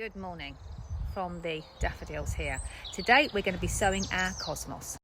Good morning from the daffodils here. Today we're going to be sowing our cosmos.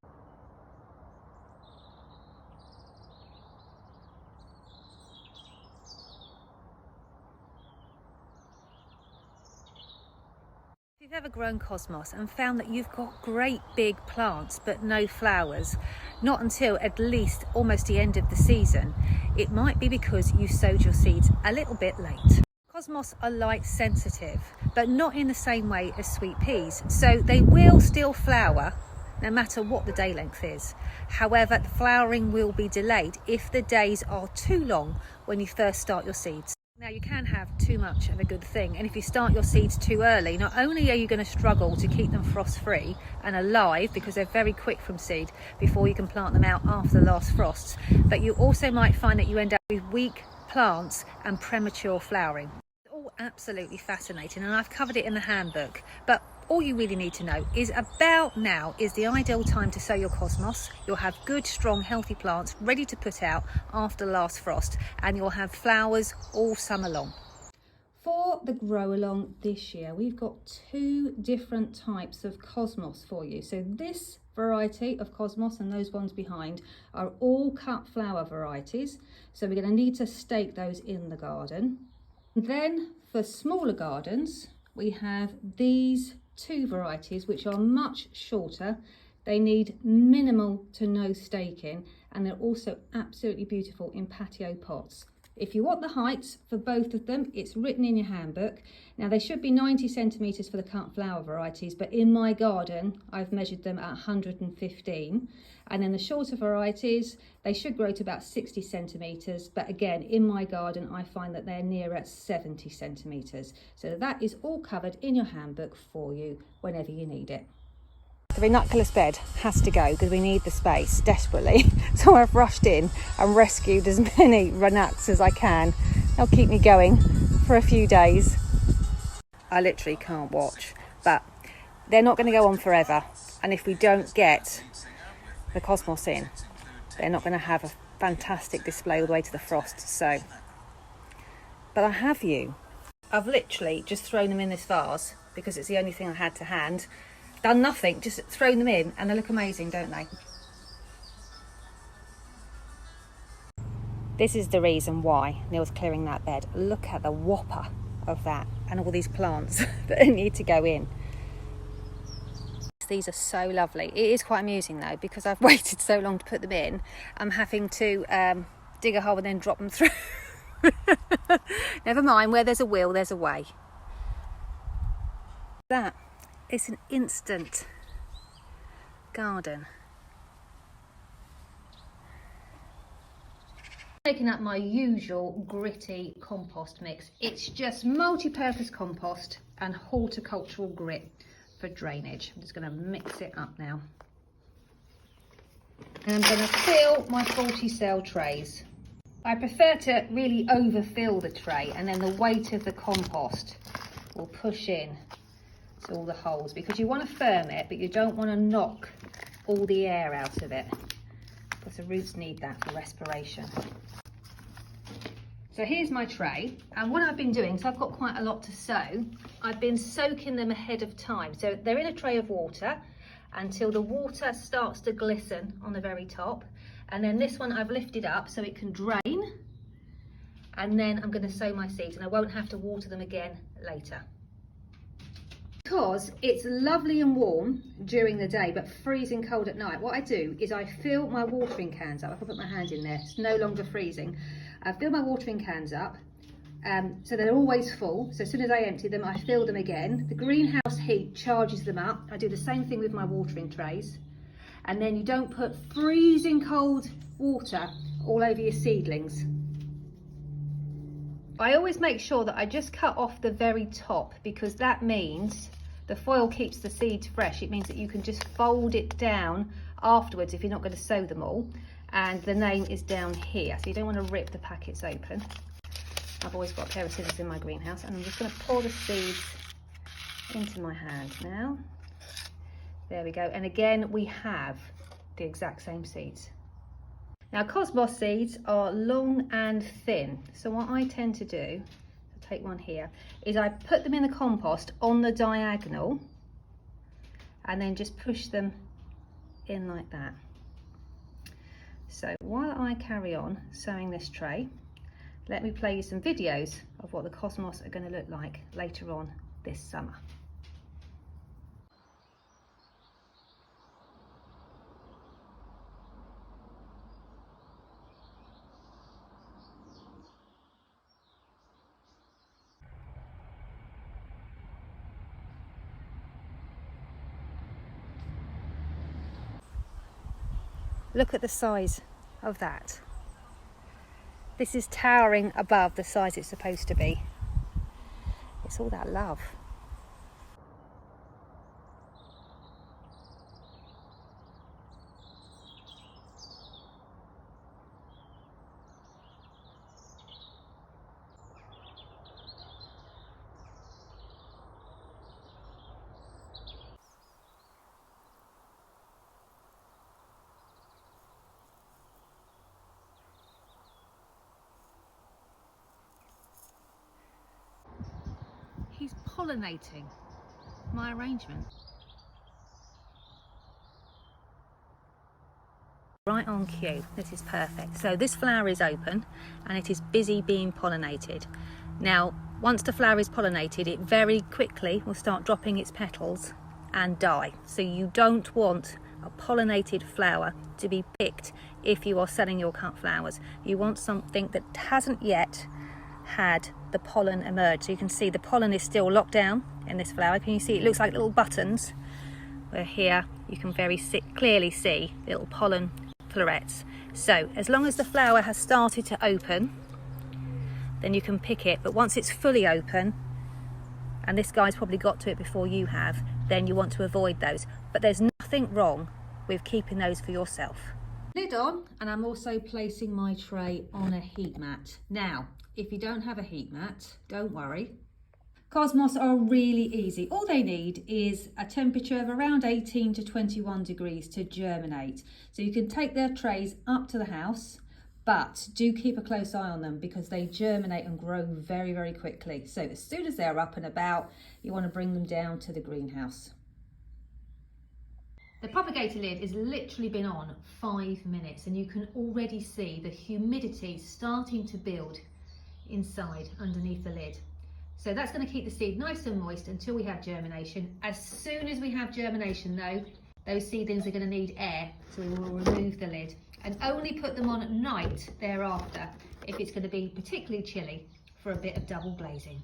If you've ever grown cosmos and found that you've got great big plants but no flowers, not until at least almost the end of the season, it might be because you sowed your seeds a little bit late. Cosmos are light sensitive, but not in the same way as sweet peas, so they will still flower no matter what the day length is. However, the flowering will be delayed if the days are too long when you first start your seeds. Now, you can have too much of a good thing, and if you start your seeds too early, not only are you going to struggle to keep them frost free and alive because they're very quick from seed before you can plant them out after the last frosts, but you also might find that you end up with weak plants and premature flowering. Absolutely fascinating, and I've covered it in the handbook, but all you really need to know is about now is the ideal time to sow your cosmos. You'll have good, strong, healthy plants ready to put out after the last frost, and you'll have flowers all summer long. For the grow along this year, we've got two different types of cosmos for you. So this variety of cosmos and those ones behind are all cut flower varieties, so we're going to need to stake those in the garden. Then for smaller gardens, we have these two varieties which are much shorter. They need minimal to no staking, and they're also absolutely beautiful in patio pots. If you want the heights for both of them, it's written in your handbook. Now, they should be 90 centimetres for the cut flower varieties, but in my garden I've measured them at 115. And then the shorter varieties, they should grow to about 60 centimetres, but again, in my garden I find that they're nearer 70 centimetres. So that is all covered in your handbook for you whenever you need it. The ranunculus bed has to go because we need the space desperately. So I've rushed in and rescued as many ranunculuses as I can. They'll keep me going for a few days. I literally can't watch, but they're not going to go on forever. And if we don't get the cosmos in, they're not going to have a fantastic display all the way to the frost. So, but I have you. I've literally just thrown them in this vase because it's the only thing I had to hand. Done nothing, just thrown them in, and they look amazing, don't they? This is the reason why Neil's clearing that bed. Look at the whopper of that and all these plants that need to go in. These are so lovely. It is quite amusing though, because I've waited so long to put them in. I'm having to dig a hole and then drop them through. Never mind, where there's a will, there's a way. That is an instant garden. Taking up my usual gritty compost mix. It's just multi-purpose compost and horticultural grit for drainage. I'm just going to mix it up now. And I'm going to fill my 40-cell trays. I prefer to really overfill the tray, and then the weight of the compost will push in to all the holes, because you want to firm it, but you don't want to knock all the air out of it, because the roots need that for respiration. So here's my tray, and what I've been doing, so I've got quite a lot to sow, I've been soaking them ahead of time. So they're in a tray of water until the water starts to glisten on the very top, and then this one I've lifted up so it can drain, and then I'm going to sow my seeds, and I won't have to water them again later. Because it's lovely and warm during the day but freezing cold at night, what I do is I fill my watering cans up. I can put my hand in there, it's no longer freezing. I fill my watering cans up so they're always full. So as soon as I empty them, I fill them again. The greenhouse heat charges them up. I do the same thing with my watering trays. And then you don't put freezing cold water all over your seedlings. I always make sure that I just cut off the very top, because that means the foil keeps the seeds fresh. It means that you can just fold it down afterwards if you're not going to sow them all. And the name is down here, so you don't want to rip the packets open. I've always got a pair of scissors in my greenhouse, and I'm just going to pour the seeds into my hand now. There we go. And again, we have the exact same seeds. Now, cosmos seeds are long and thin, so what I tend to do, take one here, is I put them in the compost on the diagonal and then just push them in like that. So while I carry on sowing this tray, let me play you some videos of what the cosmos are going to look like later on this summer. Look at the size of that. This is towering above the size it's supposed to be. It's all that love. He's pollinating my arrangement. Right on cue, this is perfect. So this flower is open and it is busy being pollinated. Now, once the flower is pollinated, it very quickly will start dropping its petals and die. So you don't want a pollinated flower to be picked if you are selling your cut flowers. You want something that hasn't yet had the pollen emerge. So you can see the pollen is still locked down in this flower. Can you see it looks like little buttons, where here you can very clearly see little pollen florets. So as long as the flower has started to open, then you can pick it. But once it's fully open, and this guy's probably got to it before you have, then you want to avoid those. But there's nothing wrong with keeping those for yourself. Lid on, and I'm also placing my tray on a heat mat. Now, if you don't have a heat mat, don't worry. Cosmos are really easy. All they need is a temperature of around 18 to 21 degrees to germinate. So you can take their trays up to the house, but do keep a close eye on them because they germinate and grow very, very quickly. So as soon as they're up and about, you want to bring them down to the greenhouse. The propagator lid has literally been on 5 minutes and you can already see the humidity starting to build inside underneath the lid. So that's going to keep the seed nice and moist until we have germination. As soon as we have germination though, those seedlings are going to need air, so we will remove the lid and only put them on at night thereafter if it's going to be particularly chilly for a bit of double glazing.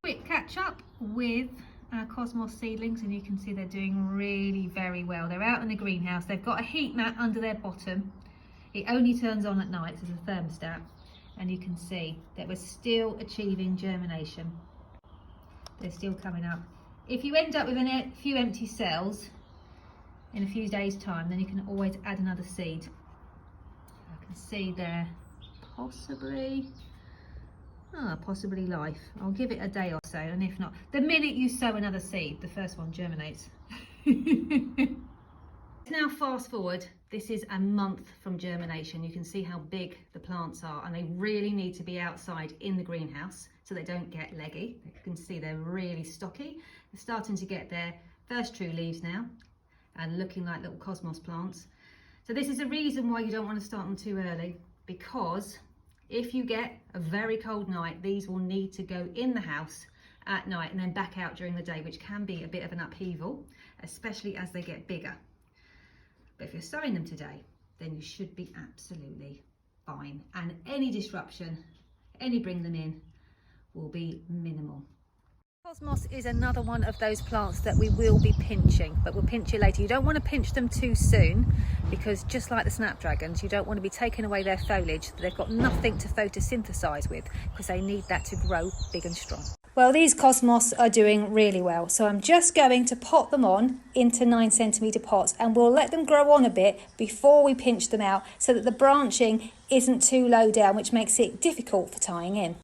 Quick catch up with our Cosmos seedlings, and you can see they're doing really very well. They're out in the greenhouse. They've got a heat mat under their bottom. It only turns on at night as a thermostat, and you can see that we're still achieving germination. They're still coming up. If you end up with a few empty cells in a few days' time, then you can always add another seed. I can see there possibly life. I'll give it a day or so, and if not, the minute you sow another seed, the first one germinates. Now fast forward, this is a month from germination. You can see how big the plants are, and they really need to be outside in the greenhouse so they don't get leggy. You can see they're really stocky. They're starting to get their first true leaves now and looking like little cosmos plants. So this is a reason why you don't want to start them too early, because if you get a very cold night, these will need to go in the house at night and then back out during the day, which can be a bit of an upheaval, especially as they get bigger. But if you're sowing them today, then you should be absolutely fine. And any disruption, any bring them in, will be minimal. Cosmos is another one of those plants that we will be pinching, but we'll pinch you later. You don't want to pinch them too soon, because just like the snapdragons, you don't want to be taking away their foliage. They've got nothing to photosynthesize with because they need that to grow big and strong. Well, these Cosmos are doing really well, so I'm just going to pot them on into 9cm pots, and we'll let them grow on a bit before we pinch them out so that the branching isn't too low down, which makes it difficult for tying in.